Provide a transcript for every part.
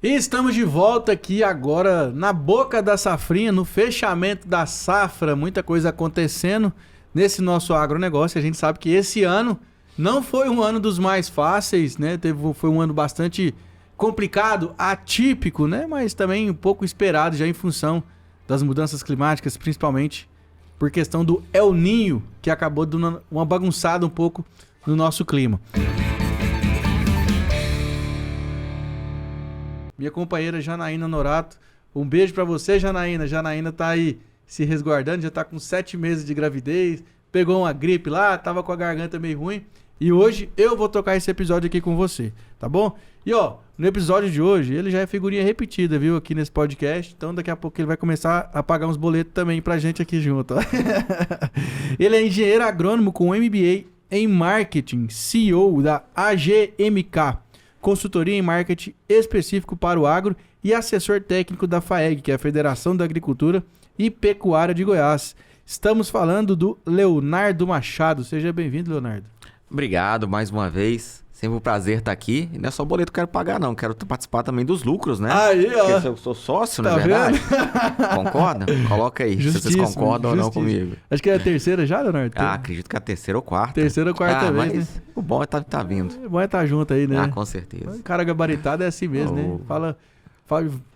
E estamos de volta aqui agora na boca da safrinha, no fechamento da safra, muita coisa acontecendo nesse nosso agronegócio. A gente sabe que esse ano não foi um ano dos mais fáceis, né? Foi um ano bastante complicado, atípico, né? Mas também um pouco esperado já em função das mudanças climáticas, principalmente por questão do El Niño, que acabou dando uma bagunçada um pouco no nosso clima. Minha companheira Janaína Norato. Um beijo pra você, Janaína. Janaína tá aí se resguardando, já tá com 7 meses de gravidez, pegou uma gripe lá, tava com a garganta meio ruim. E hoje eu vou tocar esse episódio aqui com você, tá bom? E ó, no episódio de hoje, ele já é figurinha repetida, viu? Aqui nesse podcast. Então daqui a pouco ele vai começar a pagar uns boletos também pra gente aqui junto, ó. Ele é engenheiro agrônomo com MBA em Marketing, CEO da AGMK. Consultoria em marketing específico para o agro e assessor técnico da FAEG, que é a Federação da Agricultura e Pecuária de Goiás. Estamos falando do Leonardo Machado. Seja bem-vindo, Leonardo. Obrigado mais uma vez. Sempre um prazer estar aqui. E não é só boleto que eu quero pagar, não. Quero participar também dos lucros, né? Aí, ó. Porque eu sou sócio, Tá não é verdade? vendo? Concorda? Coloca aí, se vocês concordam ou não comigo. Acho que é a terceira já, Leonardo? Acredito que é a terceira ou quarta. Terceira ou quarta vez, mas né? o bom é tá vindo. É bom é estar junto aí, né? Com certeza. O cara gabaritado é assim mesmo, né? Fala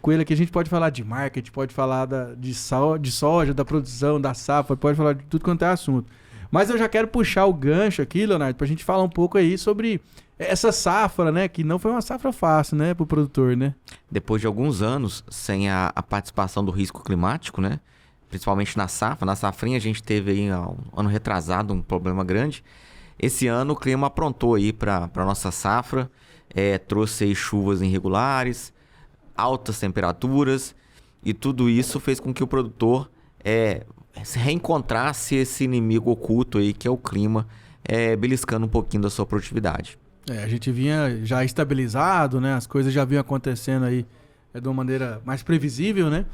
com ele aqui, a gente pode falar de marketing, pode falar de soja, da produção, da safra, pode falar de tudo quanto é assunto. Mas eu já quero puxar o gancho aqui, Leonardo, pra gente falar um pouco aí sobre essa safra, né? Que não foi uma safra fácil, né? Pro produtor, né? Depois de alguns anos sem a participação do risco climático, né? Principalmente na safra. Na safrinha a gente teve aí, um ano retrasado, um problema grande. Esse ano o clima aprontou aí para nossa safra. Trouxe aí chuvas irregulares, altas temperaturas. E tudo isso fez com que o produtor se reencontrasse esse inimigo oculto aí, que é o clima, beliscando um pouquinho da sua produtividade. A gente vinha já estabilizado, né? As coisas já vinham acontecendo aí de uma maneira mais previsível, né?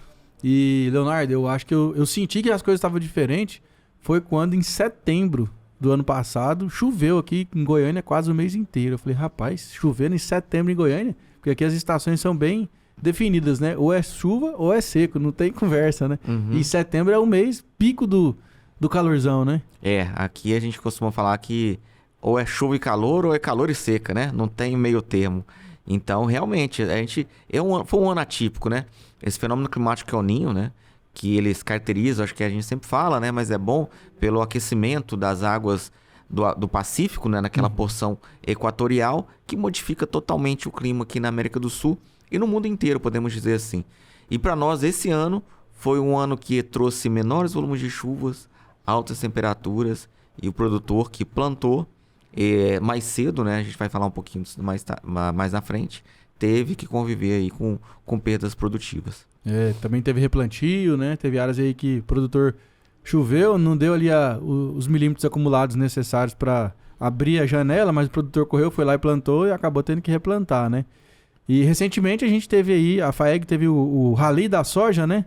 E, Leonardo, eu acho que eu senti que as coisas estavam diferentes. Foi quando, em setembro do ano passado, choveu aqui em Goiânia quase o mês inteiro. Eu falei, rapaz, chovendo em setembro em Goiânia? Porque aqui as estações são bem definidas, né? Ou é chuva ou é seco, não tem conversa, né? Uhum. E setembro é o mês pico do calorzão, né? Aqui a gente costuma falar que ou é chuva e calor ou é calor e seca, né? Não tem meio termo. Então, realmente, foi um ano atípico, né? Esse fenômeno climático El Niño, né? Que eles caracterizam, acho que a gente sempre fala, né? Mas é bom pelo aquecimento das águas do Pacífico, né? Naquela porção equatorial, que modifica totalmente o clima aqui na América do Sul e no mundo inteiro, podemos dizer assim. E para nós, esse ano foi um ano que trouxe menores volumes de chuvas, altas temperaturas, e o produtor que plantou mais cedo, né? A gente vai falar um pouquinho disso mais na frente, teve que conviver aí com perdas produtivas. Também teve replantio, né? Teve áreas aí que o produtor choveu, não deu ali os milímetros acumulados necessários para abrir a janela, mas o produtor correu, foi lá e plantou e acabou tendo que replantar, né? E recentemente a gente teve aí, a FAEG teve o Rally da Soja, né?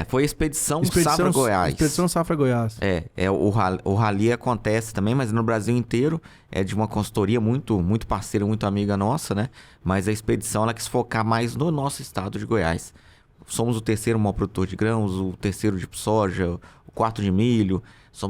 Foi a Expedição Safra Goiás. Expedição Safra Goiás. O Rally acontece também, mas no Brasil inteiro. É de uma consultoria muito, muito parceira, muito amiga nossa, né? Mas a expedição, ela quis focar mais no nosso estado de Goiás. Somos o terceiro maior produtor de grãos, o terceiro de soja, o quarto de milho.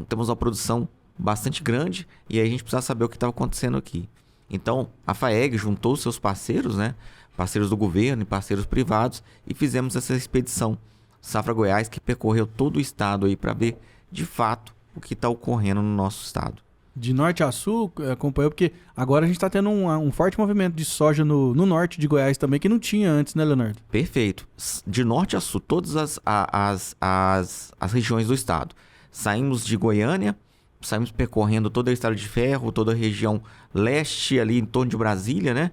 Temos uma produção bastante grande e aí a gente precisa saber o que estava acontecendo aqui. Então, a FAEG juntou seus parceiros, né? Parceiros do governo e parceiros privados, e fizemos essa expedição Safra Goiás, que percorreu todo o estado aí para ver, de fato, o que está ocorrendo no nosso estado. De norte a sul, acompanhou, porque agora a gente está tendo um forte movimento de soja no norte de Goiás também, que não tinha antes, né, Leonardo? Perfeito. De norte a sul, todas as regiões do estado. Saímos de Goiânia, saímos percorrendo todo o estado de Ferro, toda a região leste, ali em torno de Brasília, né?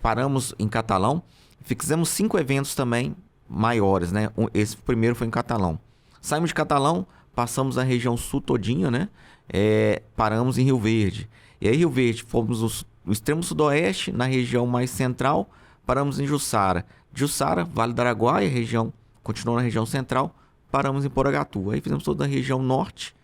Paramos em Catalão. Fizemos 5 eventos também maiores, né? Esse primeiro foi em Catalão. Saímos de Catalão, passamos a região sul todinha, né? Paramos em Rio Verde. E aí, Rio Verde, fomos no extremo sudoeste, na região mais central, paramos em Jussara. Jussara, Vale do Araguaia, continuou na região central, paramos em Porangatu. Aí fizemos toda a região norte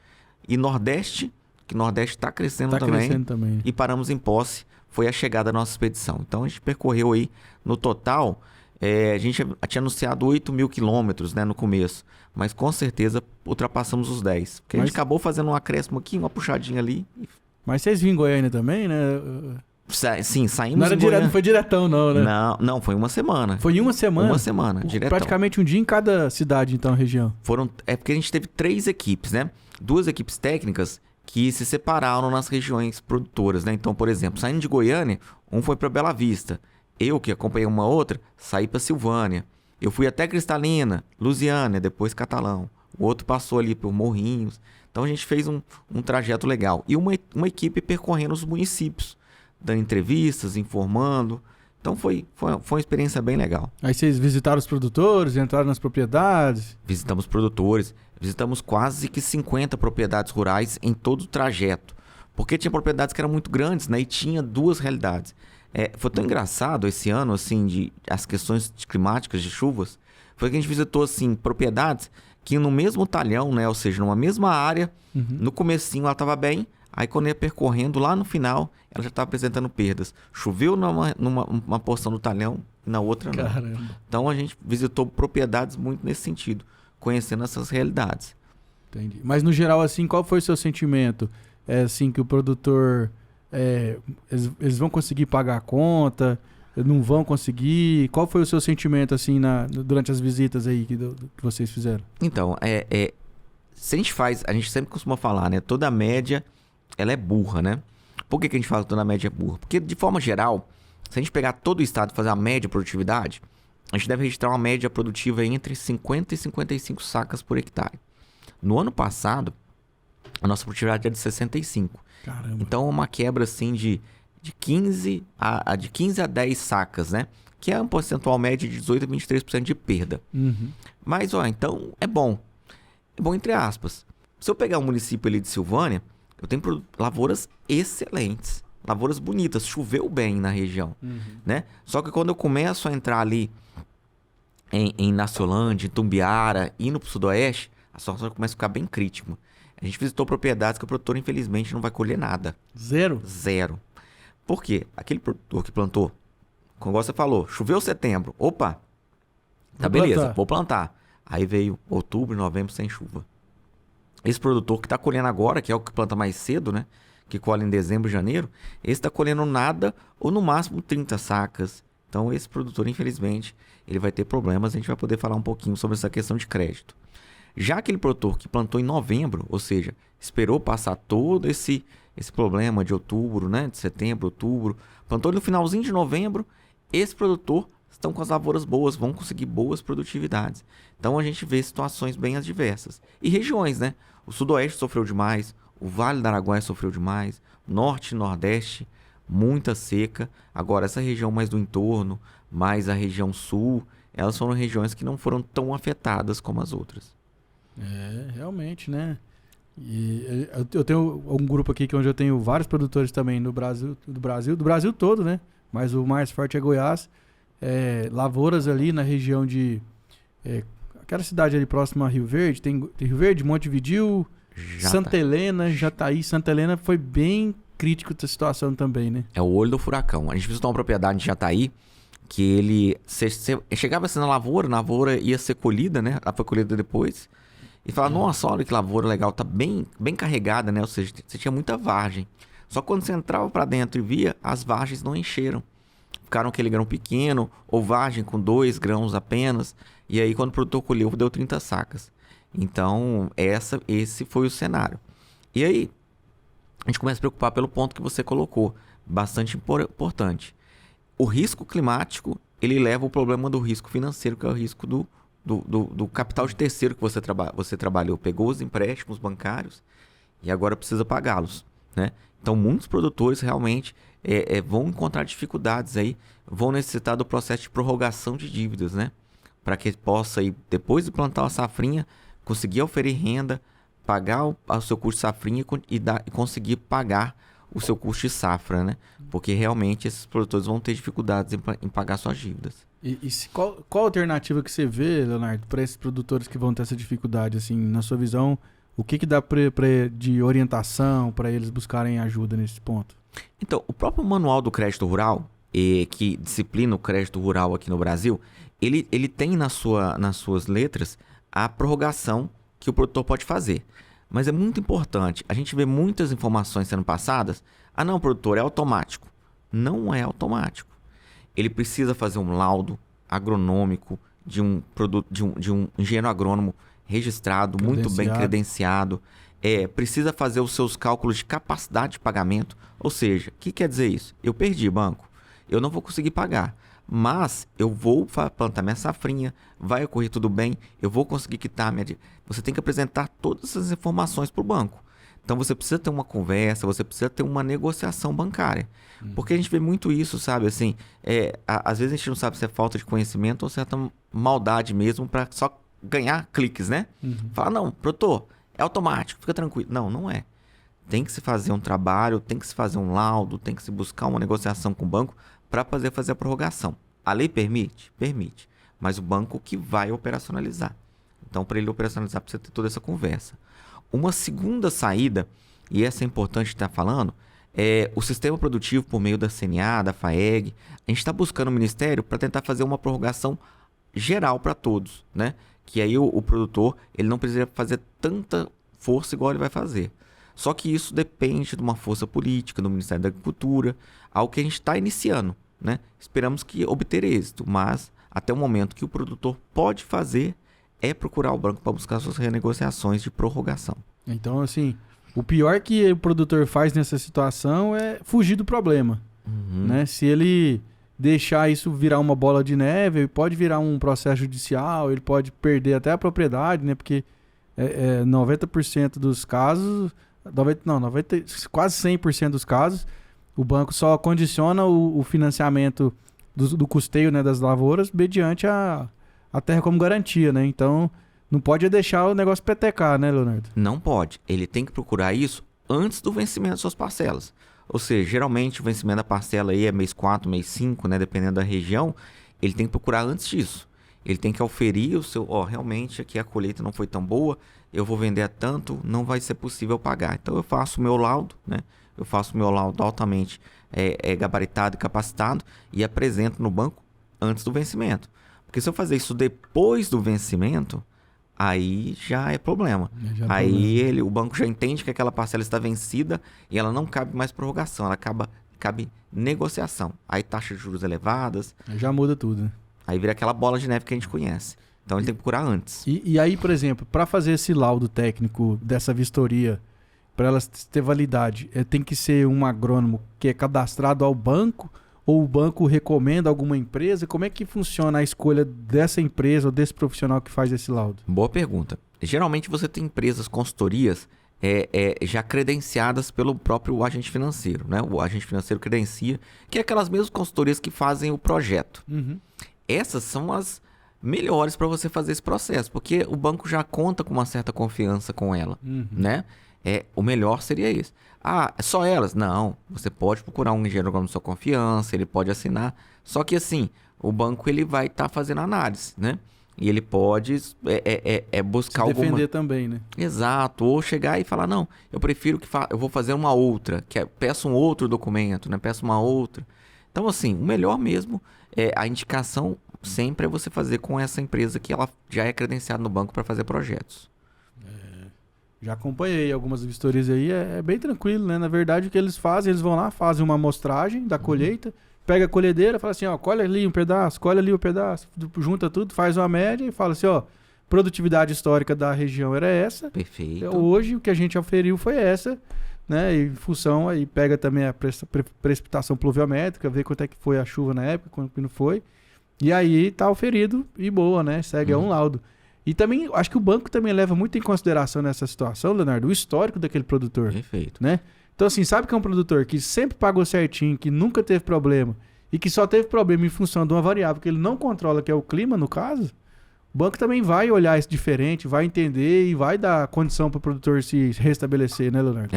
e nordeste, que o nordeste está crescendo também. E paramos em Posse, foi a chegada da nossa expedição. Então a gente percorreu aí, no total, A gente tinha anunciado 8 mil quilômetros, né, no começo, mas com certeza ultrapassamos os 10. Porque a gente acabou fazendo um acréscimo aqui, uma puxadinha ali. Mas vocês vinham em Goiânia também, né? Sim, saímos Não era em Goiânia. não foi diretão, não, né? Não, foi uma semana. Foi em uma semana? Uma semana, diretão. Praticamente um dia em cada cidade, então, região. É porque a gente teve 3 equipes, né? 2 equipes técnicas que se separaram nas regiões produtoras, né? Então, por exemplo, saindo de Goiânia, um foi para Bela Vista. Eu, que acompanhei uma outra, saí para Silvânia. Eu fui até Cristalina, Lusiânia, depois Catalão. O outro passou ali por Morrinhos. Então, a gente fez um trajeto legal. E uma equipe percorrendo os municípios, dando entrevistas, informando. Então, foi uma experiência bem legal. Aí vocês visitaram os produtores, entraram nas propriedades? Visitamos produtores, visitamos quase que 50 propriedades rurais em todo o trajeto. Porque tinha propriedades que eram muito grandes, né? E tinha 2 realidades. Foi tão engraçado esse ano, assim, as questões climáticas de chuvas, foi que a gente visitou, assim, propriedades que no mesmo talhão, né? Ou seja, numa mesma área, no comecinho ela estava bem, aí quando ia percorrendo, lá no final, ela já estava apresentando perdas. Choveu numa porção do talhão e na outra não. Caramba. Então a gente visitou propriedades muito nesse sentido, conhecendo essas realidades. Entendi. Mas no geral, assim, qual foi o seu sentimento? Assim, que o produtor... eles vão conseguir pagar a conta? Não vão conseguir? Qual foi o seu sentimento, assim, durante as visitas aí que vocês fizeram? Então, se a gente sempre costuma falar, né? Toda média, ela é burra, né? Por que a gente fala que toda média é burra? Porque, de forma geral, se a gente pegar todo o estado e fazer a média produtividade, a gente deve registrar uma média produtiva entre 50 e 55 sacas por hectare. No ano passado, a nossa produtividade é de 65. Caramba. Então, é uma quebra, assim, de 15 a 10 sacas, né? Que é um percentual médio de 18 a 23% de perda. Mas, então, é bom. É bom entre aspas. Se eu pegar um município ali de Silvânia, eu tenho lavouras excelentes. Lavouras bonitas. Choveu bem na região, né? Só que quando eu começo a entrar ali em Naciolândia, em Tumbiara, indo para o sudoeste, a situação começa a ficar bem crítica. A gente visitou propriedades que o produtor, infelizmente, não vai colher nada. Zero? Zero. Por quê? Aquele produtor que plantou, como você falou, choveu setembro. Opa, tá beleza, vou plantar. Aí veio outubro, novembro sem chuva. Esse produtor que tá colhendo agora, que é o que planta mais cedo, né? Que colhe em dezembro, janeiro, esse tá colhendo nada ou no máximo 30 sacas. Então esse produtor, infelizmente, ele vai ter problemas. A gente vai poder falar um pouquinho sobre essa questão de crédito. Já aquele produtor que plantou em novembro, ou seja, esperou passar todo esse problema de outubro, né? De setembro, outubro, plantou no finalzinho de novembro, esse produtor estão com as lavouras boas, vão conseguir boas produtividades. Então a gente vê situações bem adversas. E regiões, né? O sudoeste sofreu demais, o Vale do Araguaia sofreu demais, norte e nordeste, muita seca. Agora essa região mais do entorno, mais a região sul, elas foram regiões que não foram tão afetadas como as outras. Realmente, né? E eu tenho um grupo aqui onde eu tenho vários produtores também do Brasil todo, né? Mas o mais forte é Goiás. Lavouras ali na região de... aquela cidade ali próxima a Rio Verde. Tem Rio Verde, Montevidéu, Santa Helena, Jataí. Santa Helena foi bem crítico essa situação também, né? É o olho do furacão. A gente visitou uma propriedade de Jataí que ele... chegava assim na lavoura ia ser colhida, né? Ela foi colhida depois. E falava, nossa, olha que lavoura legal, tá bem carregada, né? Ou seja, você tinha muita vargem. Só que quando você entrava para dentro e via, as vargens não encheram. Ficaram aquele grão pequeno, ou vargem com 2 grãos apenas. E aí, quando o produtor colheu, deu 30 sacas. Então, esse foi o cenário. E aí, a gente começa a se preocupar pelo ponto que você colocou. Bastante importante. O risco climático, ele leva o problema do risco financeiro, que é o risco do capital de terceiro que você trabalhou. Pegou os empréstimos bancários e agora precisa pagá-los, né? Então, muitos produtores realmente vão encontrar dificuldades aí, vão necessitar do processo de prorrogação de dívidas, né? Para que possa, aí, depois de plantar a safrinha, conseguir oferir renda, pagar o seu custo de safrinha e conseguir pagar o seu custo de safra, né? Porque realmente esses produtores vão ter dificuldades em pagar suas dívidas. Qual a alternativa que você vê, Leonardo, para esses produtores que vão ter essa dificuldade? Assim, na sua visão, o que dá de orientação para eles buscarem ajuda nesse ponto? Então, o próprio Manual do Crédito Rural, que disciplina o crédito rural aqui no Brasil, ele tem nas suas letras a prorrogação que o produtor pode fazer. Mas é muito importante, a gente vê muitas informações sendo passadas. Ah não, produtor, é automático. Não é automático. Ele precisa fazer um laudo agronômico de um produto, de um engenheiro agrônomo registrado, muito bem credenciado. Precisa fazer os seus cálculos de capacidade de pagamento. Ou seja, o que quer dizer isso? Eu perdi, banco. Eu não vou conseguir pagar. Mas eu vou plantar minha safrinha, vai ocorrer tudo bem, eu vou conseguir quitar minha... Você tem que apresentar todas essas informações para o banco. Então você precisa ter uma conversa, você precisa ter uma negociação bancária. Porque a gente vê muito isso, sabe? Assim, às vezes a gente não sabe se é falta de conhecimento ou certa maldade mesmo para só ganhar cliques, né? Fala, não, produtor, é automático, fica tranquilo. Não, não é. Tem que se fazer um trabalho, tem que se fazer um laudo, tem que se buscar uma negociação com o banco para fazer a prorrogação. A lei permite? Permite. Mas o banco que vai operacionalizar. Então, para ele operacionalizar, precisa ter toda essa conversa. Uma segunda saída, e essa é importante estar falando, é o sistema produtivo por meio da CNA, da FAEG. A gente está buscando o Ministério para tentar fazer uma prorrogação geral para todos, né? Que aí o produtor ele não precisa fazer tanta força igual ele vai fazer. Só que isso depende de uma força política, do Ministério da Agricultura, algo que a gente está iniciando, né? Esperamos que obter êxito, mas até o momento que o produtor pode fazer é procurar o banco para buscar suas renegociações de prorrogação. Então, assim, o pior que o produtor faz nessa situação é fugir do problema, né? Se ele deixar isso virar uma bola de neve, ele pode virar um processo judicial, ele pode perder até a propriedade, né? Porque 90% dos casos... quase 100% dos casos, o banco só condiciona o financiamento do custeio, né, das lavouras mediante a terra como garantia, né? Então, não pode deixar o negócio petecar, né, Leonardo? Não pode. Ele tem que procurar isso antes do vencimento das suas parcelas. Ou seja, geralmente o vencimento da parcela aí é mês 4, mês 5, né, dependendo da região. Ele tem que procurar antes disso. Ele tem que oferir o seu... realmente aqui a colheita não foi tão boa, eu vou vender a tanto, não vai ser possível pagar. Então eu faço o meu laudo, né? Eu faço o meu laudo altamente gabaritado e capacitado e apresento no banco antes do vencimento. Porque se eu fazer isso depois do vencimento, aí já é problema. Aí o banco já entende que aquela parcela está vencida e ela não cabe mais prorrogação, ela cabe negociação. Aí taxa de juros elevadas. Já muda tudo, né? Aí vira aquela bola de neve que a gente conhece. Então ele tem que procurar antes. E aí, por exemplo, para fazer esse laudo técnico dessa vistoria, para ela ter validade, tem que ser um agrônomo que é cadastrado ao banco ou o banco recomenda alguma empresa? Como é que funciona a escolha dessa empresa ou desse profissional que faz esse laudo? Boa pergunta. Geralmente você tem empresas, consultorias já credenciadas pelo próprio agente financeiro, né? O agente financeiro credencia, que é aquelas mesmas consultorias que fazem o projeto. Essas são as melhores para você fazer esse processo, porque o banco já conta com uma certa confiança com ela, né? O melhor seria isso. Ah, só elas? Não, você pode procurar um engenheiro agrônomo de sua confiança, ele pode assinar, só que assim, o banco ele vai estar fazendo análise, né? E ele pode buscar se defender também, né? Exato, ou chegar e falar, não, eu prefiro eu vou fazer uma outra, peço um outro documento, né? Peço uma outra. Então assim, o melhor mesmo, a indicação sempre é você fazer com essa empresa que ela já é credenciada no banco para fazer projetos. Já acompanhei algumas vistorias aí, é bem tranquilo, né? Na verdade, o que eles fazem, eles vão lá, fazem uma amostragem da colheita, pega a colhedeira, fala assim, ó, colhe ali um pedaço, colhe ali um pedaço, junta tudo, faz uma média e fala assim, ó, produtividade histórica da região era essa. Perfeito. Hoje, o que a gente oferiu foi essa, né? E em função, aí pega também a precipitação pluviométrica, vê quanto é que foi a chuva na época, quanto não foi. E aí tá oferido e boa, né? Segue um laudo. E também, acho que o banco também leva muito em consideração nessa situação, Leonardo, o histórico daquele produtor. Perfeito. Né? Então, assim, sabe que é um produtor que sempre pagou certinho, que nunca teve problema, e que só teve problema em função de uma variável que ele não controla, que é o clima, no caso, o banco também vai olhar isso diferente, vai entender e vai dar condição para o produtor se restabelecer, né, Leonardo?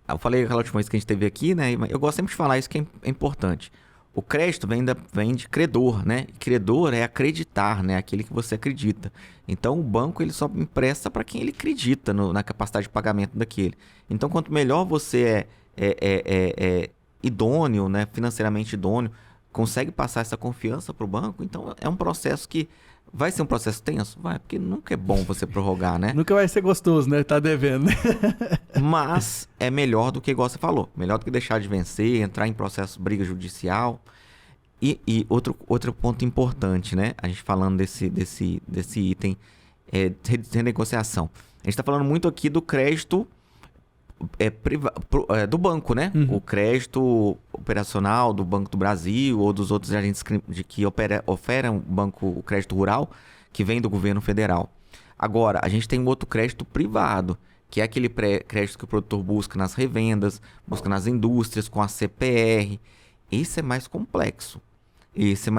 Eu falei aquela última vez que a gente teve aqui, né? Eu gosto sempre de falar isso que é importante. O crédito vem de credor, né? Credor é acreditar, né? Aquele que você acredita. Então, o banco ele só empresta para quem ele acredita na capacidade de pagamento daquele. Então, quanto melhor você idôneo, né, financeiramente idôneo, consegue passar essa confiança para o banco, então é um processo que vai ser um processo tenso? Vai, porque nunca é bom você prorrogar, né? Nunca vai ser gostoso, né? Tá devendo, né? Mas é melhor do que, igual você falou, melhor do que deixar de vencer, entrar em processo briga judicial. E outro ponto importante, né? A gente falando desse item de renegociação. A gente está falando muito aqui do crédito do banco, né? Uhum. O crédito operacional do Banco do Brasil ou dos outros agentes que oferam o crédito rural que vem do governo federal. Agora, a gente tem um outro crédito privado, que é aquele crédito que o produtor busca nas revendas, busca nas indústrias, com a CPR. Esse é mais complexo. Esse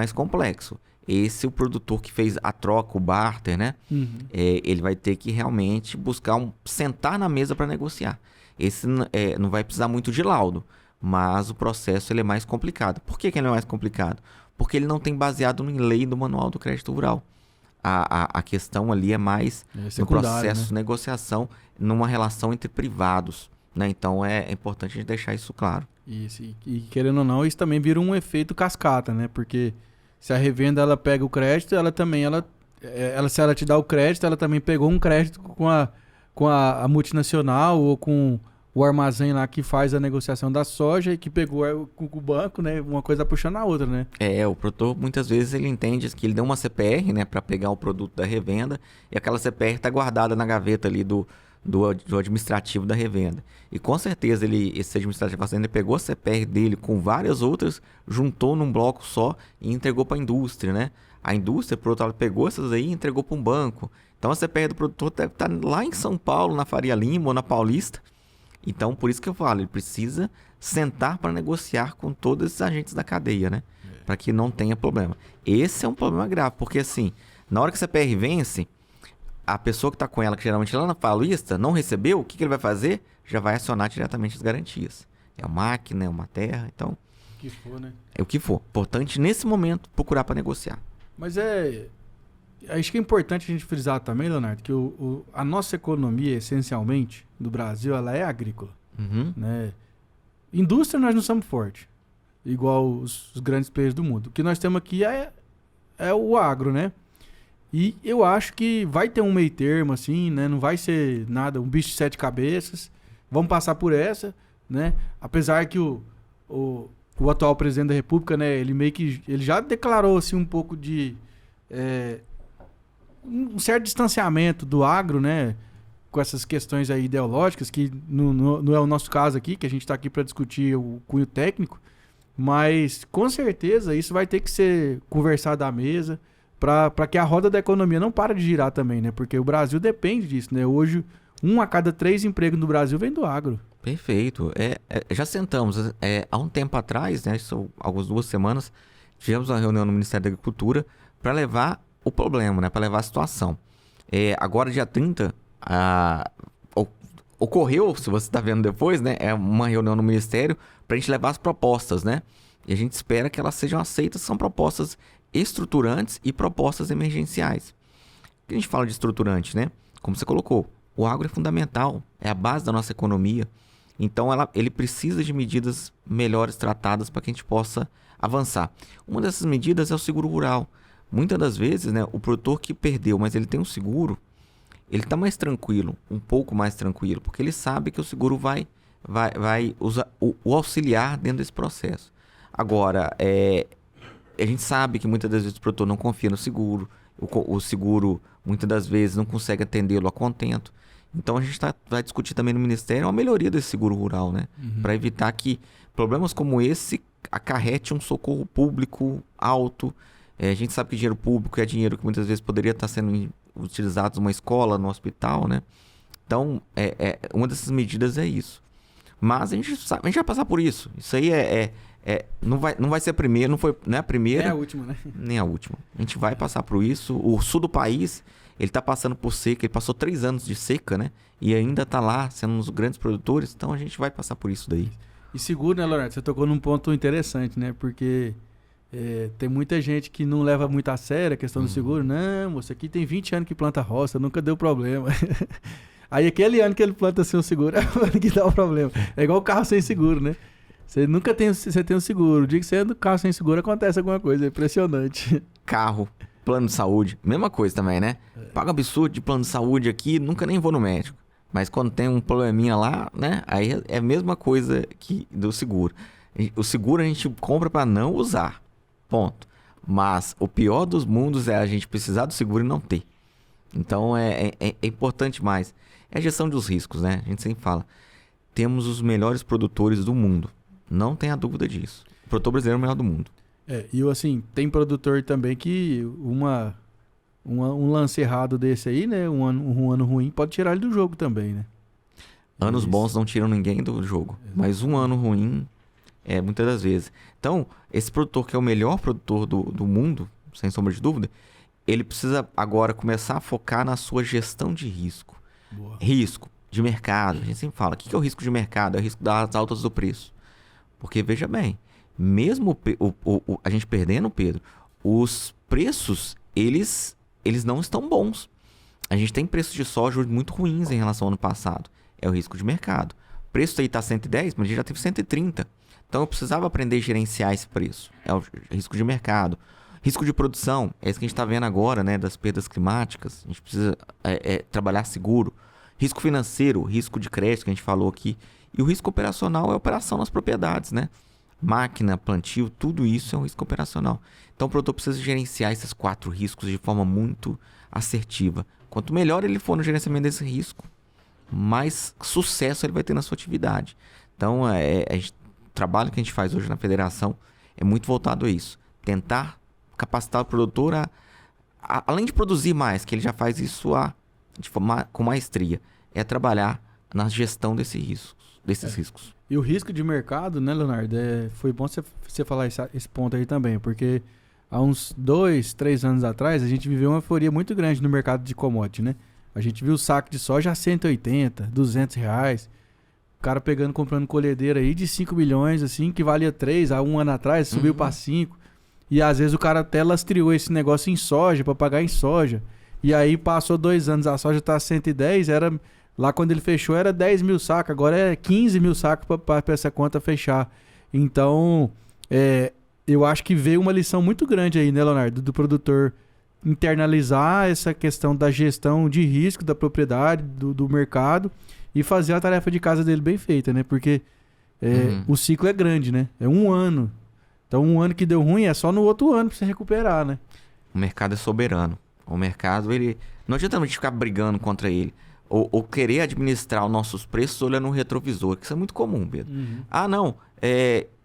é o produtor que fez a troca, o barter, né? Uhum. Ele vai ter que realmente buscar sentar na mesa para negociar. Esse não vai precisar muito de laudo, mas o processo ele é mais complicado. Por que ele é mais complicado? Porque ele não tem baseado em lei do Manual do Crédito Rural. A questão ali é mais no processo de negociação, numa relação entre privados, né? Então é importante a gente deixar isso claro. Isso, e querendo ou não, isso também vira um efeito cascata, né? Porque se a revenda ela pega o crédito, se ela te dá o crédito, ela também pegou um crédito com a multinacional ou com o armazém lá que faz a negociação da soja e que pegou com o banco, né? Uma coisa puxando a outra, né? O produtor muitas vezes ele entende que ele deu uma CPR, né, para pegar o produto da revenda e aquela CPR está guardada na gaveta ali do administrativo da revenda. E com certeza esse administrativo ele pegou a CPR dele com várias outras, juntou num bloco só e entregou para a indústria, né? A indústria, por outro lado, pegou essas aí e entregou para um banco. Então a CPR do produtor deve estar lá em São Paulo, na Faria Lima ou na Paulista. Então, por isso que eu falo, ele precisa sentar para negociar com todos esses agentes da cadeia, né? Para que não tenha problema. Esse é um problema grave, porque assim, na hora que a CPR vence, a pessoa que está com ela, que geralmente lá na Paulista, não recebeu, o que ele vai fazer? Já vai acionar diretamente as garantias. É uma máquina, é uma terra, então... O que for, né? É o que for. Importante, nesse momento, procurar para negociar. Mas acho que é importante a gente frisar também, Leonardo, que a nossa economia, essencialmente, do Brasil, ela é agrícola. Uhum. Né? Indústria nós não somos fortes, igual os grandes players do mundo. O que nós temos aqui é o agro, né? E eu acho que vai ter um meio termo, assim, né? Não vai ser nada, um bicho de 7 cabeças. Vamos passar por essa, né? Apesar que o atual presidente da República, né? Ele já declarou, assim, um pouco de... um certo distanciamento do agro, né? Com essas questões aí ideológicas, que não é o nosso caso aqui, que a gente está aqui para discutir o cunho técnico, mas com certeza isso vai ter que ser conversado à mesa para que a roda da economia não pare de girar também, né? Porque o Brasil depende disso, né? Hoje, 1 a cada 3 empregos no Brasil vem do agro. Perfeito. Já sentamos. Há um tempo atrás, né? Algumas 2 semanas, tivemos uma reunião no Ministério da Agricultura para levar o problema, né? Para levar a situação. Agora, dia 30, ocorreu, se você está vendo depois, né? É uma reunião no Ministério para a gente levar as propostas, né? E a gente espera que elas sejam aceitas. São propostas estruturantes e propostas emergenciais. O que a gente fala de estruturante, né? Como você colocou, o agro é fundamental, é a base da nossa economia. Então, ele precisa de medidas melhores tratadas para que a gente possa avançar. Uma dessas medidas é o seguro rural. Muitas das vezes, né, o produtor que perdeu, mas ele tem um seguro, ele está mais tranquilo, um pouco mais tranquilo, porque ele sabe que o seguro vai usar o auxiliar dentro desse processo. Agora, a gente sabe que muitas das vezes o produtor não confia no seguro, o seguro muitas das vezes não consegue atendê-lo a contento. Então a gente vai discutir também no Ministério uma melhoria desse seguro rural, né? Uhum. Para evitar que problemas como esse acarrete um socorro público alto. A gente sabe que dinheiro público é dinheiro que muitas vezes poderia estar sendo utilizado numa escola, no hospital, né? Então, uma dessas medidas é isso. Mas a gente vai passar por isso. Isso aí não vai ser a primeira, não é a primeira. Nem a última, né? Nem a última. A gente vai passar por isso. O sul do país, ele está passando por seca. Ele passou 3 anos de seca, né? E ainda está lá, sendo um dos grandes produtores. Então, a gente vai passar por isso daí. E seguro, né, Leonardo? Você tocou num ponto interessante, né? Porque tem muita gente que não leva muito a sério a questão do seguro. Não, moço, aqui tem 20 anos que planta roça, nunca deu problema. Aí aquele ano que ele planta sem o seguro é o ano que dá o problema. É igual o carro sem seguro, né? Você nunca tem, você tem um seguro. O dia que você anda no carro sem seguro, acontece alguma coisa. É impressionante. Carro, plano de saúde, mesma coisa também, né? Pago absurdo de plano de saúde aqui, nunca nem vou no médico. Mas quando tem um probleminha lá, né? Aí é a mesma coisa que do seguro. O seguro a gente compra para não usar. Ponto. Mas o pior dos mundos é a gente precisar do seguro e não ter. Então é importante mais. É a gestão dos riscos, né? A gente sempre fala. Temos os melhores produtores do mundo. Não tenha dúvida disso. O produtor brasileiro é o melhor do mundo. E assim, tem produtor também que um lance errado desse aí, né? Um ano ruim pode tirar ele do jogo também, né? Anos bons não tiram ninguém do jogo. Exato. Mas um ano ruim muitas das vezes. Então, esse produtor que é o melhor produtor do mundo, sem sombra de dúvida, ele precisa agora começar a focar na sua gestão de risco. Boa. Risco de mercado. A gente sempre fala, o que é o risco de mercado? É o risco das altas do preço. Porque, veja bem, mesmo a gente perdendo, Pedro, os preços, eles não estão bons. A gente tem preços de soja muito ruins em relação ao ano passado. É o risco de mercado. O preço aí está 110, mas a gente já teve 130. Então eu precisava aprender a gerenciar esse preço. É o risco de mercado. Risco de produção, é isso que a gente está vendo agora, né? Das perdas climáticas. A gente precisa trabalhar seguro. Risco financeiro, risco de crédito que a gente falou aqui. E o risco operacional é a operação nas propriedades, né? Máquina, plantio, tudo isso é um risco operacional. Então o produtor precisa gerenciar esses 4 riscos de forma muito assertiva. Quanto melhor ele for no gerenciamento desse risco, mais sucesso ele vai ter na sua atividade. Então o trabalho que a gente faz hoje na federação é muito voltado a isso. Tentar capacitar o produtor além de produzir mais, que ele já faz isso com maestria, é trabalhar na gestão desses riscos. E o risco de mercado, né, Leonardo? Foi bom você falar esse ponto aí também, porque há uns 2, 3 anos atrás, a gente viveu uma euforia muito grande no mercado de commodity, né? A gente viu o saco de soja a 180, 200 reais. O cara comprando colhedeira aí de 5 milhões, assim, que valia 3 há um ano atrás, subiu para 5. E às vezes o cara até lastreou esse negócio em soja, para pagar em soja. E aí passou 2 anos, a soja tá a 110, lá quando ele fechou era 10 mil sacos, agora é 15 mil sacos para essa conta fechar. Então, eu acho que veio uma lição muito grande aí, né, Leonardo? Do produtor internalizar essa questão da gestão de risco da propriedade, do mercado, e fazer a tarefa de casa dele bem feita, né? Porque o ciclo é grande, né? É um ano. Então, um ano que deu ruim é só no outro ano para você recuperar, né? O mercado é soberano. O mercado, não adianta a gente ficar brigando contra ele. Ou querer administrar os nossos preços olhando no retrovisor, que isso é muito comum, Pedro. Não,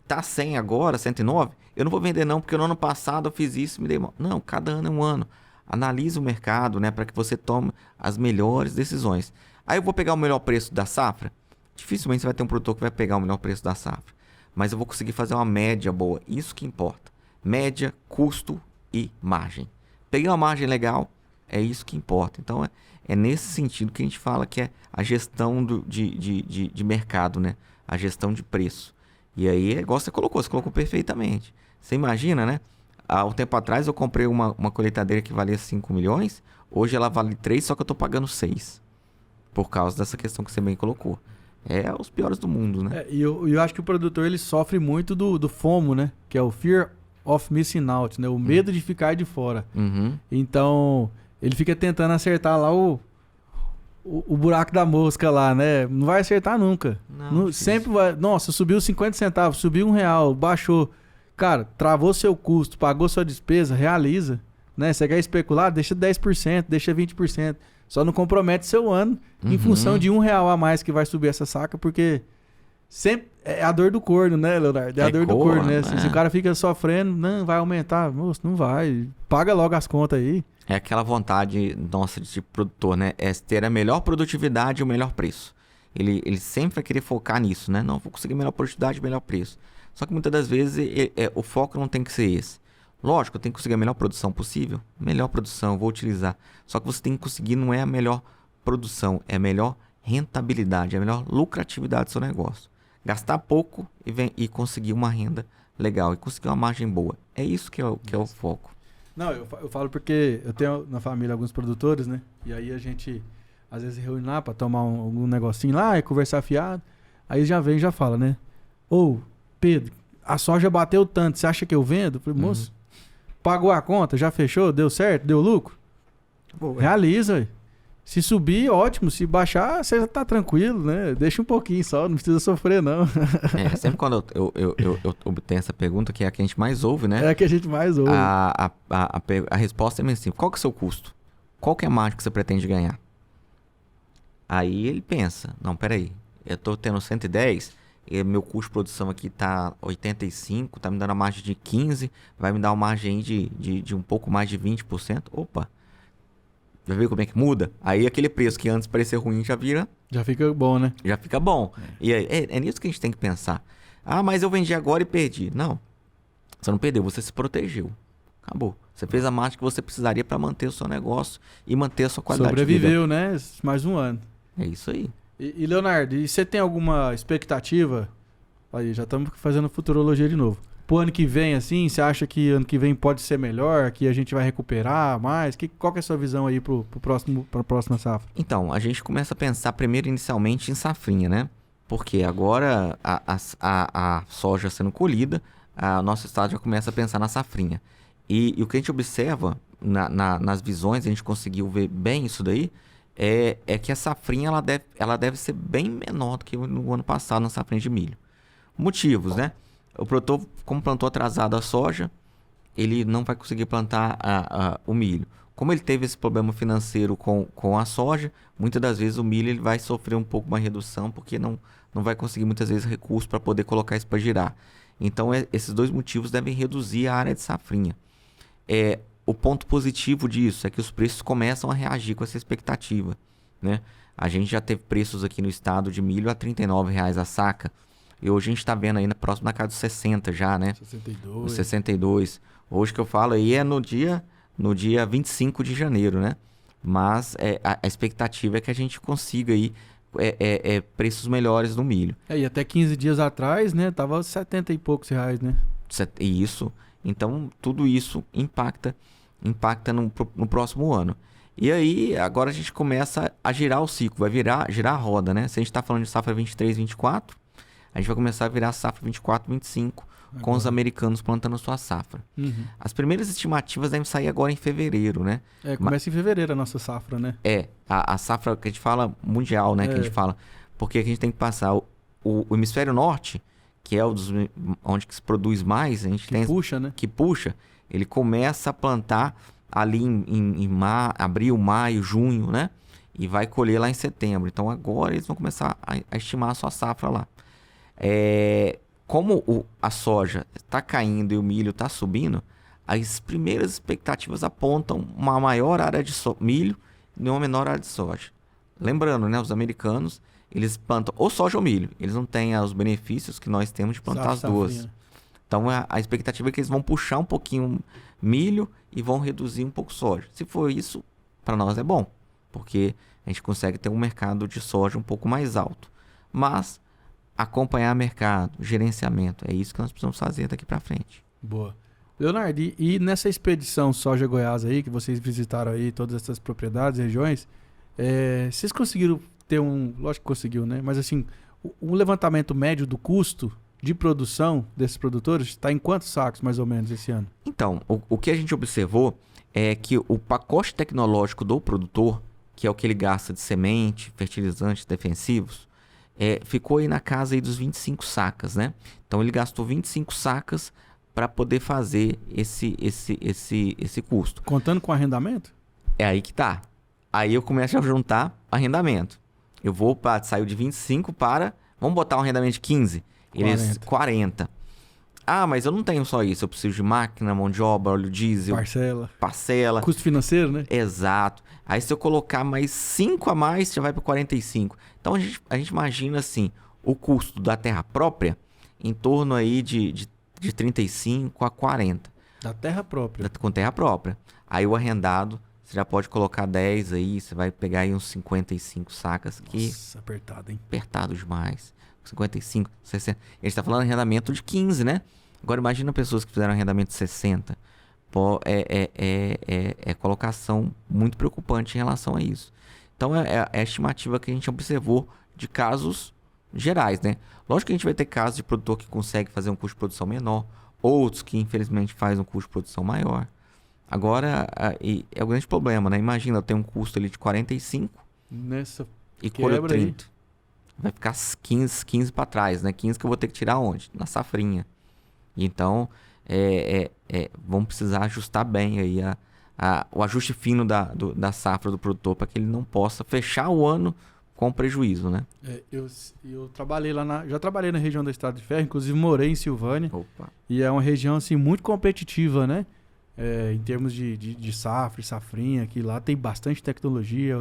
tá 100 agora, 109, eu não vou vender não, porque no ano passado eu fiz isso e me dei mal. Não, cada ano é um ano. Analise o mercado, né, para que você tome as melhores decisões. Aí eu vou pegar o melhor preço da safra? Dificilmente você vai ter um produtor que vai pegar o melhor preço da safra. Mas eu vou conseguir fazer uma média boa, isso que importa. Média, custo e margem. Peguei uma margem legal, é isso que importa. Então é nesse sentido que a gente fala que é a gestão de mercado, né? A gestão de preço. E aí, igual você colocou perfeitamente. Você imagina, né? Há um tempo atrás eu comprei uma colheitadeira que valia 5 milhões, hoje ela vale 3, só que eu estou pagando 6. Por causa dessa questão que você bem colocou. É os piores do mundo, né? E eu acho que o produtor ele sofre muito do FOMO, né? Que é o Fear of Missing Out, né? O medo de ficar de fora. Então, ele fica tentando acertar lá o buraco da mosca lá, né? Não vai acertar nunca. Sempre vai... Nossa, subiu 50 centavos, subiu R$1, baixou. Cara, travou seu custo, pagou sua despesa, realiza. Né? Você quer especular? Deixa 10%, deixa 20%. Só não compromete seu ano em função de R$1 a mais que vai subir essa saca, porque sempre é a dor do corno, né, Leonardo? É a dor do corno, né? Se o cara fica sofrendo, não vai aumentar. Moço, não vai. Paga logo as contas aí. É aquela vontade nossa de produtor, né? É ter a melhor produtividade e o melhor preço. Ele sempre vai querer focar nisso, né? Não, vou conseguir melhor produtividade e melhor preço. Só que muitas das vezes o foco não tem que ser esse. Lógico, eu tenho que conseguir a melhor produção possível. Melhor produção, vou utilizar. Só que você tem que conseguir, não é a melhor produção, é a melhor rentabilidade, é a melhor lucratividade do seu negócio. Gastar pouco e conseguir uma renda legal e conseguir uma margem boa. É isso que é o foco. Não, eu falo porque eu tenho na família alguns produtores, né? E aí a gente às vezes reúne lá pra tomar algum negocinho lá e conversar fiado. Aí já vem e já fala, né? Pedro, a soja bateu tanto, você acha que eu vendo? Eu falei, moço, pagou a conta, já fechou, deu certo, deu lucro? Boa. Realiza, ué. Se subir, ótimo. Se baixar, você já tá tranquilo, né? Deixa um pouquinho só, não precisa sofrer, não. Sempre quando eu obtenho essa pergunta, que é a que a gente mais ouve, né? É a que a gente mais ouve. A resposta é meio assim, qual que é o seu custo? Qual que é a margem que você pretende ganhar? Aí ele pensa, não, peraí, eu tô tendo 110, e meu custo de produção aqui tá 85, tá me dando a margem de 15, vai me dar uma margem aí de um pouco mais de 20%. Opa! Já viu como é que muda? Aí aquele preço que antes parecia ruim Já fica bom, né? já fica bom. E aí, é nisso que a gente tem que pensar. Ah, mas eu vendi agora e perdi. Não, você não perdeu, você se protegeu. Acabou. Você fez a margem que você precisaria para manter o seu negócio e manter a sua qualidade de vida. Sobreviveu, né? Mais um ano. É isso aí. E Leonardo, e você tem alguma expectativa? Aí, já estamos fazendo futurologia de novo. Pro ano que vem, assim, você acha que ano que vem pode ser melhor? Que a gente vai recuperar mais? Qual que é a sua visão aí pra próxima safra? Então, a gente começa a pensar primeiro inicialmente em safrinha, né? Porque agora a soja sendo colhida, a nosso estado já começa a pensar na safrinha. E o que a gente observa nas visões, a gente conseguiu ver bem isso daí, é que a safrinha ela deve ser bem menor do que no ano passado na safrinha de milho. Motivos, né? O produtor, como plantou atrasado a soja, ele não vai conseguir plantar o milho. Como ele teve esse problema financeiro com a soja, muitas das vezes o milho ele vai sofrer um pouco mais redução, porque não vai conseguir muitas vezes recursos para poder colocar isso para girar. Então, esses dois motivos devem reduzir a área de safrinha. O ponto positivo disso é que os preços começam a reagir com essa expectativa, né? A gente já teve preços aqui no estado de milho a R$ 39,00 a saca. E hoje a gente está vendo ainda próximo da casa dos 60 já, né? 62. Os 62. Hoje que eu falo aí é no dia 25 de janeiro, né? Mas a expectativa é que a gente consiga aí preços melhores no milho. E até 15 dias atrás, né? Tava 70 e poucos reais, né? Isso. Então, tudo isso impacta no próximo ano. E aí, agora a gente começa a girar o ciclo, vai girar a roda, né? Se a gente está falando de safra 23, 24, a gente vai começar a virar a safra 24, 25, com os americanos plantando sua safra. Uhum. As primeiras estimativas devem sair agora em fevereiro, né? Começa em fevereiro a nossa safra, né? A safra que a gente fala mundial, né? Que a gente fala, porque a gente tem que passar o hemisfério norte, que é onde que se produz mais, a gente tem puxa, né? Que puxa, ele começa a plantar ali em abril, maio, junho, né? E vai colher lá em setembro. Então agora eles vão começar a estimar a sua safra lá. Como a soja está caindo e o milho está subindo, as primeiras expectativas apontam uma maior área de milho e uma menor área de soja. Lembrando, né? Os americanos, eles plantam ou soja ou milho. Eles não têm os benefícios que nós temos de plantar as duas. Então a expectativa é que eles vão puxar um pouquinho milho e vão reduzir um pouco soja. Se for isso, para nós é bom, porque a gente consegue ter um mercado de soja um pouco mais alto. Mas acompanhar mercado, gerenciamento, é isso que nós precisamos fazer daqui para frente. Boa. Leonardo, e nessa expedição Soja Goiás aí, que vocês visitaram aí todas essas propriedades, regiões, vocês conseguiram ter lógico que conseguiu, né? Mas assim, um levantamento médio do custo de produção desses produtores está em quantos sacos mais ou menos esse ano? Então, o que a gente observou é que o pacote tecnológico do produtor, que é o que ele gasta de semente, fertilizantes defensivos, ficou aí na casa aí dos 25 sacas, né? Então ele gastou 25 sacas para poder fazer esse custo. Contando com arrendamento? É aí que tá. Aí eu começo a juntar arrendamento. Eu vou saiu de 25 para, vamos botar um arrendamento de 15, 40. Ah, mas eu não tenho só isso, eu preciso de máquina, mão de obra, óleo diesel, parcela. Custo financeiro, né? Exato. Aí se eu colocar mais 5 a mais, já vai para 45. Então a gente imagina assim, o custo da terra própria em torno aí de 35 a 40. Da terra própria? Com terra própria. Aí o arrendado, você já pode colocar 10 aí, você vai pegar aí uns 55 sacas. Nossa, apertado, hein? Apertado demais. 55, 60. A gente tá falando de arrendamento de 15, né? Agora imagina pessoas que fizeram arrendamento de 60. Pô, colocação muito preocupante em relação a isso. Então é a estimativa que a gente observou de casos gerais, né? Lógico que a gente vai ter casos de produtor que consegue fazer um custo de produção menor, outros que infelizmente faz um custo de produção maior. Agora, é o grande problema, né? Imagina, eu tenho um custo ali de 45 Nessa e colho quebra aí. 30. Vai ficar 15 para trás, né? 15 que eu vou ter que tirar onde? Na safrinha. Então, vamos precisar ajustar bem aí o ajuste fino da safra do produtor para que ele não possa fechar o ano com prejuízo, né? Eu trabalhei já trabalhei na região da Estrada de Ferro, inclusive morei em Silvânia. Opa. E é uma região assim muito competitiva, né? Em termos de safra e safrinha, que lá tem bastante tecnologia,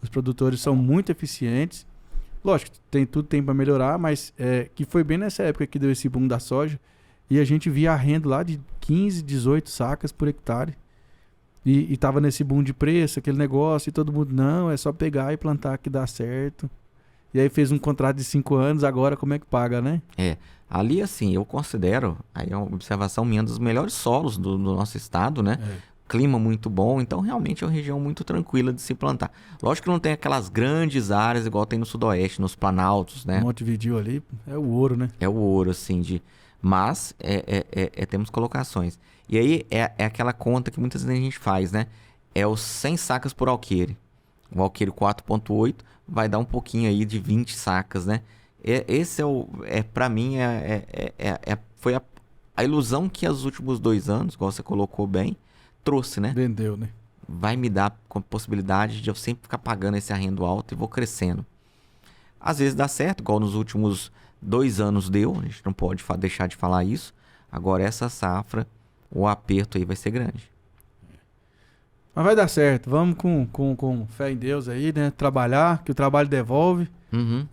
os produtores são muito eficientes. Lógico, tudo tem para melhorar, mas que foi bem nessa época que deu esse boom da soja. E a gente via arrendo lá de 15, 18 sacas por hectare. E tava nesse boom de preço, aquele negócio, e todo mundo, não, é só pegar e plantar que dá certo. E aí fez um contrato de 5 anos, agora como é que paga, né? Ali assim, eu considero, aí é uma observação minha, dos melhores solos do nosso estado, né? Clima muito bom, então realmente é uma região muito tranquila de se plantar. Lógico que não tem aquelas grandes áreas igual tem no sudoeste, nos planaltos, né? Montevidéu ali é o ouro, né? É o ouro, assim, mas temos colocações. E aí é aquela conta que muitas vezes a gente faz, né? É os 100 sacas por alqueire. O alqueire 4.8 vai dar um pouquinho aí de 20 sacas, né? Esse para mim, foi a ilusão que os últimos 2 anos, igual você colocou bem, trouxe, né? Vendeu, né? Vai me dar a possibilidade de eu sempre ficar pagando esse arrendo alto e vou crescendo. Às vezes dá certo, igual nos últimos 2 anos deu, a gente não pode deixar de falar isso. Agora essa safra, o aperto aí vai ser grande. Mas vai dar certo, vamos com fé em Deus aí, né? Trabalhar, que o trabalho devolve.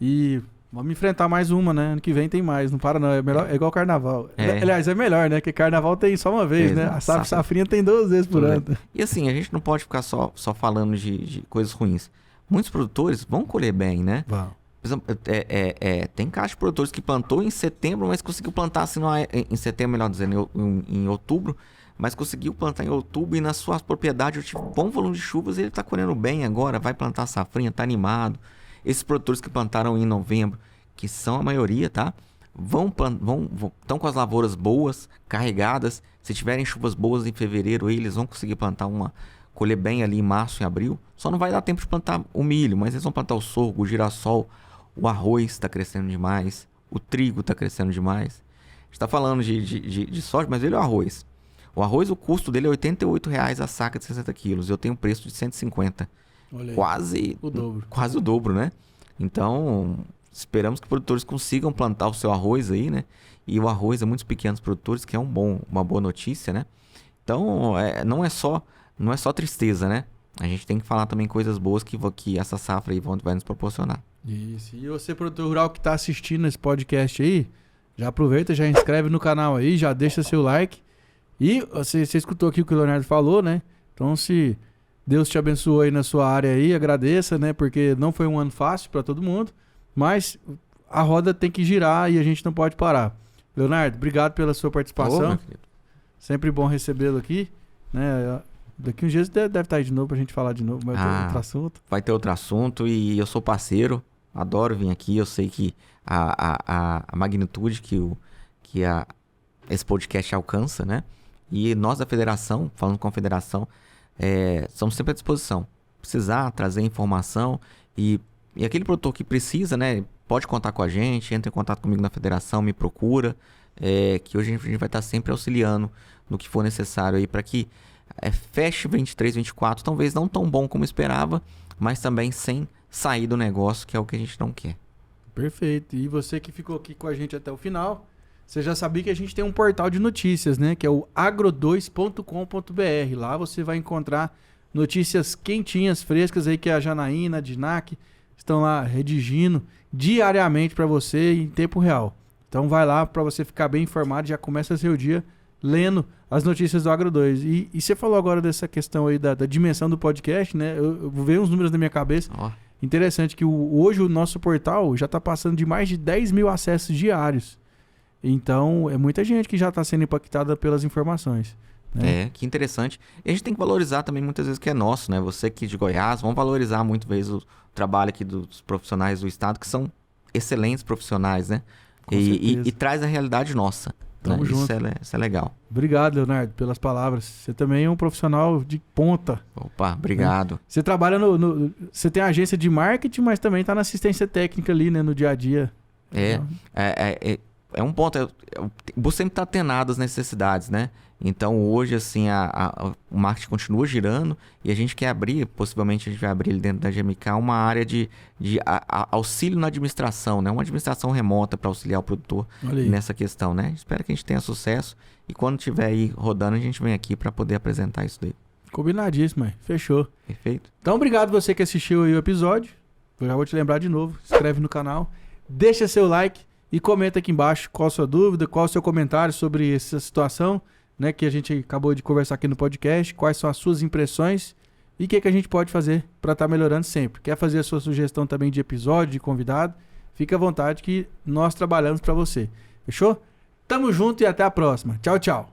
E vamos enfrentar mais uma, né? Ano que vem tem mais, não para não, é igual carnaval. Aliás, é melhor, né? Que carnaval tem só uma vez, né? A safrinha tem 2 vezes por ano. E assim, a gente não pode ficar só falando de coisas ruins. Muitos produtores vão colher bem, né? Vão. Por exemplo, tem casos de produtores que plantou em setembro, mas conseguiu plantar assim, em setembro, melhor dizendo, em outubro, mas conseguiu plantar em outubro e nas suas propriedades eu tive bom volume de chuvas e ele está colhendo bem agora, vai plantar safrinha, está animado. Esses produtores que plantaram em novembro, que são a maioria, tá? Estão com as lavouras boas, carregadas. Se tiverem chuvas boas em fevereiro, eles vão conseguir plantar colher bem ali em março e abril. Só não vai dar tempo de plantar o milho, mas eles vão plantar o sorgo, o girassol, o arroz está crescendo demais, o trigo está crescendo demais. A gente está falando de soja, mas ele é o arroz. O arroz, o custo dele é R$ 88,00 a saca de 60 quilos. Eu tenho um preço de 150. Quase o dobro. Quase o dobro, né? Então, esperamos que produtores consigam plantar o seu arroz aí, né? E o arroz é muitos pequenos produtores, que é uma boa notícia, né? Então, não é só tristeza, né? A gente tem que falar também coisas boas que essa safra aí vai nos proporcionar. Isso. E você, produtor rural que está assistindo esse podcast aí, já aproveita, já inscreve no canal aí, já deixa seu like. E você escutou aqui o que o Leonardo falou, né? Então, se Deus te abençoou aí na sua área aí, agradeça, né? Porque não foi um ano fácil para todo mundo, mas a roda tem que girar e a gente não pode parar. Leonardo, obrigado pela sua participação. Sempre bom recebê-lo aqui, né? Daqui uns dias deve estar aí de novo pra gente falar de novo, mas vai ter outro assunto. Vai ter outro assunto e eu sou parceiro, adoro vir aqui, eu sei que a magnitude que esse podcast alcança, né? E nós da federação, falando com a federação, estamos sempre à disposição. Precisar trazer informação e aquele produtor que precisa, né? Pode contar com a gente, entra em contato comigo na federação, me procura, que hoje a gente vai estar sempre auxiliando no que for necessário aí para que feche 23, 24, talvez não tão bom como esperava, mas também sem sair do negócio, que é o que a gente não quer. Perfeito. E você que ficou aqui com a gente até o final, você já sabia que a gente tem um portal de notícias, né? Que é o agro2.com.br. Lá você vai encontrar notícias quentinhas, frescas aí que a Janaína, a Dinac estão lá redigindo diariamente para você em tempo real. Então vai lá para você ficar bem informado, já começa seu dia lendo as notícias do Agro 2. E você falou agora dessa questão aí da dimensão do podcast, né? Eu vejo uns números na minha cabeça. Interessante que hoje o nosso portal já está passando de mais de 10 mil acessos diários. Então, é muita gente que já está sendo impactada pelas informações. Né? Que interessante. E a gente tem que valorizar também muitas vezes que é nosso, né? Você aqui de Goiás, vamos valorizar muito vezes o trabalho aqui dos profissionais do estado, que são excelentes profissionais, né? Com certeza. E traz a realidade nossa. Tamo Né? junto. Isso é legal. Obrigado, Leonardo, pelas palavras. Você também é um profissional de ponta. Opa, obrigado. Você trabalha você tem a agência de marketing, mas também tá na assistência técnica ali, né? No dia a dia. É um ponto. Você sempre está atento às necessidades, né? Então, hoje, assim, o marketing continua girando e a gente quer abrir, possivelmente a gente vai abrir ali dentro da GMK uma área de auxílio na administração, né? Uma administração remota para auxiliar o produtor nessa questão, né? Espero que a gente tenha sucesso e quando estiver aí rodando, a gente vem aqui para poder apresentar isso daí. Combinadíssimo, fechou. Perfeito? Então, obrigado você que assistiu aí o episódio. Eu já vou te lembrar de novo. Se inscreve no canal, deixa seu like e comenta aqui embaixo qual a sua dúvida, qual o seu comentário sobre essa situação, né, que a gente acabou de conversar aqui no podcast, quais são as suas impressões e o que a gente pode fazer para estar melhorando sempre. Quer fazer a sua sugestão também de episódio, de convidado? Fique à vontade que nós trabalhamos para você. Fechou? Tamo junto e até a próxima. Tchau, tchau.